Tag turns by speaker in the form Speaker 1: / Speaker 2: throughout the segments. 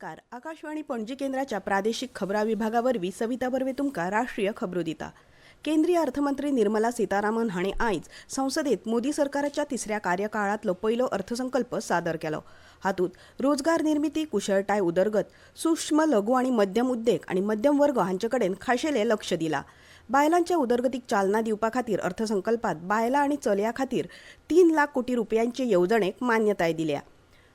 Speaker 1: नमस्कार. आकाशवाणी पणजी केंद्राच्या प्रादेशिक खबरा विभागावरवी सविता बर्वे तुमका राष्ट्रीय खबरो दिता. केंद्रीय अर्थमंत्री निर्मला सीतारामन हाणी आयज संसदेत मोदी सरकाराच्या तिसऱ्या कार्यकाळातलो पहिलो अर्थसंकल्प सादर केलो. हातूंत रोजगार निर्मिती, कुशळटाय उदरगत, सूक्ष्म लघु आणि मध्यम उद्देग आणि मध्यम वर्ग हांचे कडेन खाशेले लक्ष दिला. बायलांच्या उदरगतीक चालना दिवपा खातीर अर्थसंकल्पात बायलां आणि चलयां खातीर 3 लाख कोटी रुपयांचे येवजणेक मान्यताय दिल्या.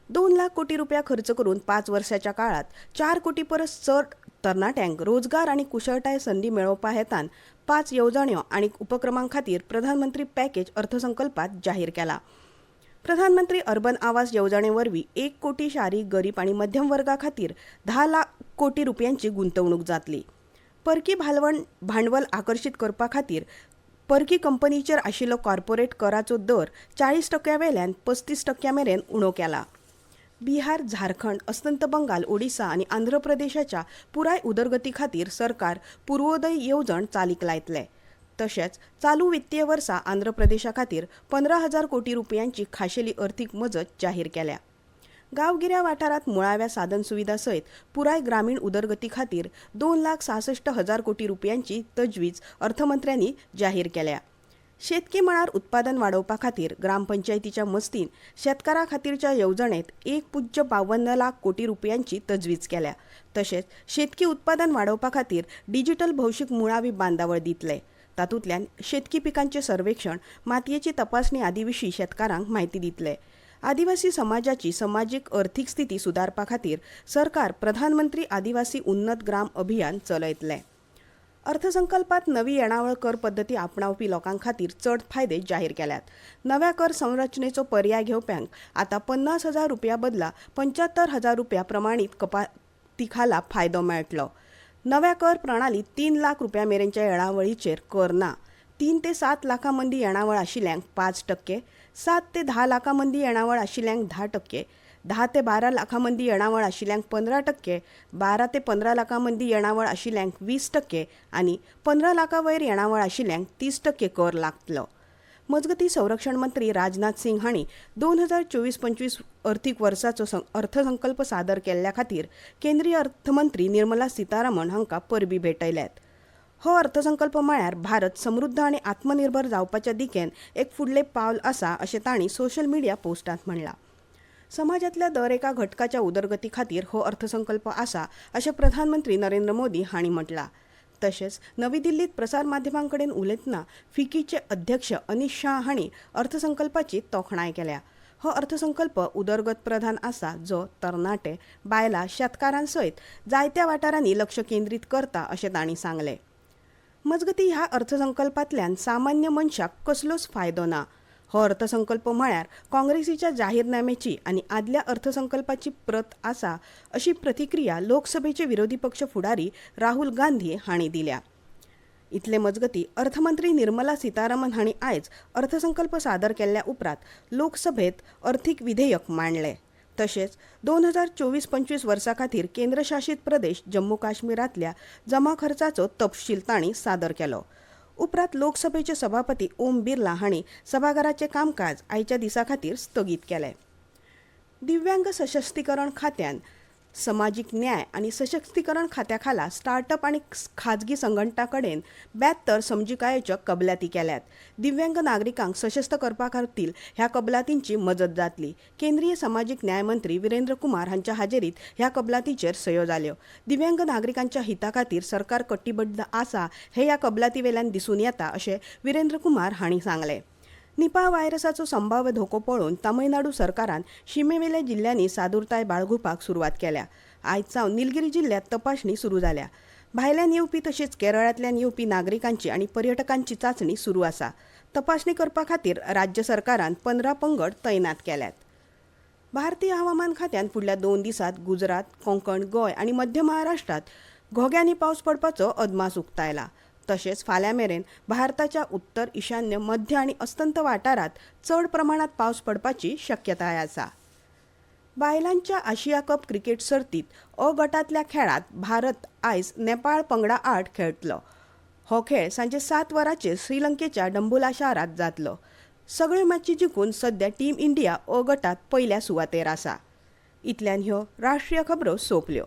Speaker 1: 2 लाख कोटी रुपया खर्च करून 5 वर्षाच्या काळात 4 कोटी परस चड तरणाट्यांक रोजगार आणि कुशळटाय संधी मेळोवपा हेतान 5 येवजण्यो आणि उपक्रमां खातीर प्रधानमंत्री पॅकेज अर्थसंकल्पात जाहीर केला. प्रधानमंत्री अर्बन आवास येवजणे वरवीं 1 कोटी शारी गरीब आणि मध्यम वर्गा खातीर 10 लाख कोटी रुपयांची गुंतवणूक जातली. परकी भांडवल आकर्षित करपा खातीर परकी कंपनीचेर आशिल्लो कॉर्पोरेट कराचो दर 40% वेल्यान 35% मेरेन उणो केला. बिहार, झारखंड, अस्तंत बंगाल, ओडिशा आणि आंध्र प्रदेशाच्या पुराय उदरगती खातीर सरकार पूर्वोदय येवजण चालीक लायतले. तशेंच चालू वित्तीय वर्सा आंध्र प्रदेशा खातीर 15,000 कोटी रुपयांची खाशेली अर्थीक मजत जाहीर केल्या. गांवगिऱ्या वाठारांत मुळाव्या साधन सुविधा सयत पुराय ग्रामीण उदरगती खातीर 2,66,000 कोटी रुपयांची तजवीज अर्थमंत्र्यांनी जाहीर केल्या. शेतकी मळार उत्पादन वाडोवपा खातीर ग्रामपंचायतीच्या मस्तीन शेतकारां खातीरच्या येवजणेत 1.52 लाख कोटी रुपयांची तजवीज केल्या. तशेंच शेतकी उत्पादन वाडोवपा खातीर डिजिटल भौशीक मुळावी बांदावळ दितले. तातूंतल्यान शेतकी पिकांचे सर्वेक्षण, मातयेची तपासणी आदी विशीं शेतकारांक म्हायती दितले. आदिवासी समाजाची समाजीक अर्थीक स्थिती सुदारपा खातीर सरकार प्रधानमंत्री आदिवासी उन्नत ग्राम अभियान चलयतले. अर्थसंकल्पात नवी येणावळ कर पद्दती आपणावपी लोकां खातीर चड फायदे जाहीर केल्यात. नव्या कर संरचनेचो पर्याय घेवप्यांक आतां 50,000 रुपया बदला 75,000 रुपया प्रमाणीत कपाती खाला फायदो मेळटलो. नव्या कर प्रणालीत 3 लाख रुपया मेरेनच्या येणावळीचेर कर ना. 3 ते 7 लाखां मंदी येणावळ आशिल्ल्यांक 5%, 7 ते 10 लाखां मंदी येणावळ आशिल्ल्यांक 10%, 10 ते 12 लाखां मंदी येणावळ आशिल्ल्यांक 15%, 12 ते 15 लाखां मंदी येणावळ आशिल्ल्यांक 20% आणि 15 लाखां वयर येणावळ आशिल्ल्यांक 30% कर लागतलो. मजगतीं संरक्षण मंत्री राजनाथ सिंग हांणी 2024-25 अर्थीक वर्साचो अर्थसंकल्प सादर केल्ल्या खातीर केंद्रीय अर्थमंत्री निर्मला सीतारामन हांकां परबीं भेटयल्यात. हो अर्थसंकल्प म्हळ्यार भारत समृद्ध आणि आत्मनिर्भर जावपाच्या दिकेन एक फुडलें पावल आसा अशें तांणी सोशल मिडिया पोस्टांत म्हणलां. समाजातल्या दर एका घटकाच्या उदरगती खातीर हो अर्थसंकल्प आसा अशें प्रधानमंत्री नरेंद्र मोदी हांणी म्हटलां. तशेंच नवी दिल्लीत प्रसार माध्यमां कडेन उलयतना फिकीचे अध्यक्ष अनिश शाह हांणी अर्थसंकल्पाची तोखणाय केल्या. हो अर्थसंकल्प उदरगत प्रधान आसा जो तरणाटे, बायलां, शेतकारां सयत जायत्या वाठारांनी लक्ष केंद्रीत करता अशें तांणी सांगलें. मजगतीं ह्या अर्थसंकल्पांतल्यान सामान्य मनशाक कसलोच फायदो ना. हो अर्थसंकल्प म्हळ्यार काँग्रेसीच्या जाहीरनाम्याची आनी आदल्या अर्थसंकल्पाची प्रत आसा अशी प्रतिक्रिया लोकसभेचे विरोधी पक्ष फुडारी राहुल गांधी हांणी दिल्या. इतले मजगतीं अर्थमंत्री निर्मला सीतारामन हांणी आयज अर्थसंकल्प सादर केल्ल्या उपरांत लोकसभेत अर्थीक विधेयक मांडलें. तशेंच 2024-25 वर्सा खातीर केंद्रशासीत प्रदेश जम्मू काश्मीरांतल्या जमा खर्चाचो तपशील तांणी सादर केलो. उपरांत लोकसभेचे सभापती ओम बिर्ला हांणी सभाघराचें कामकाज आयच्या दिसा खातीर स्थगीत केलें. दिव्यांग सशक्तीकरण खात्यान समाजीक न्याय आनी सशक्तीकरण खात्या खाला स्टार्टअप आनी खाजगी संघटनां कडेन 72 समजिकायेच्यो कबलाती केल्यात. दिव्यांग नागरिकांक सशक्त करपा खातीर ह्या कबलातींची मजत जातली. केंद्रीय समाजीक न्याय मंत्री विरेंद्र कुमार हांच्या हाजेरीत ह्या कबलातींचेर सयो जाल्यो. दिव्यांग नागरिकांच्या हिता खातीर सरकार कटिबद्ध आसा हें ह्या कबलाती वेल्यान दिसून येता अशें विरेंद्र कुमार हांणी सांगलें. निपाह व्हायरसाचो संभाव्य धोको पळोवन तामिळनाडू सरकारान शिमेवेल्या जिल्ल्यांनी सादूरताय बाळगुपाक सुरवात केल्या. आयज सावन निलगिरी जिल्ल्यांत तपासणी सुरू जाल्या. भायल्यान येवपी तशेंच केरळांतल्यान येवपी नागरिकांची आनी पर्यटकांची चांचणी सुरू आसा. तपासणी करपा खातीर राज्य सरकारान 15 पंगड तैनात केल्यात. भारतीय हवामान खात्यान फुडल्या 2 दिसांत गुजरात, कोंकण, गोंय आनी मध्य महाराष्ट्रांत घोग्यांनी पावस पडपाचो अदमास उक्तायला. तशेंच फाल्यां मेरेन भारताच्या उत्तर, ईशान्य, मध्य आनी अस्तंत वाठारांत चड प्रमाणांत पावस पडपाची शक्यताय आसा. बायलांच्या आशिया कप क्रिकेट सर्तीत अ गटांतल्या खेळांत भारत आयज नेपाळ पंगडा आड खेळटलो. हो खेळ सांजे 7 वरांचेर श्रीलंकेच्या डंबुला शारांत जातलो. सगळ्यो मॅची जिखून सध्या टीम इंडिया अ गटांत पयल्या सुवातेर आसा. इतल्यान ह्यो राष्ट्रीय खबरो सोंपल्यो.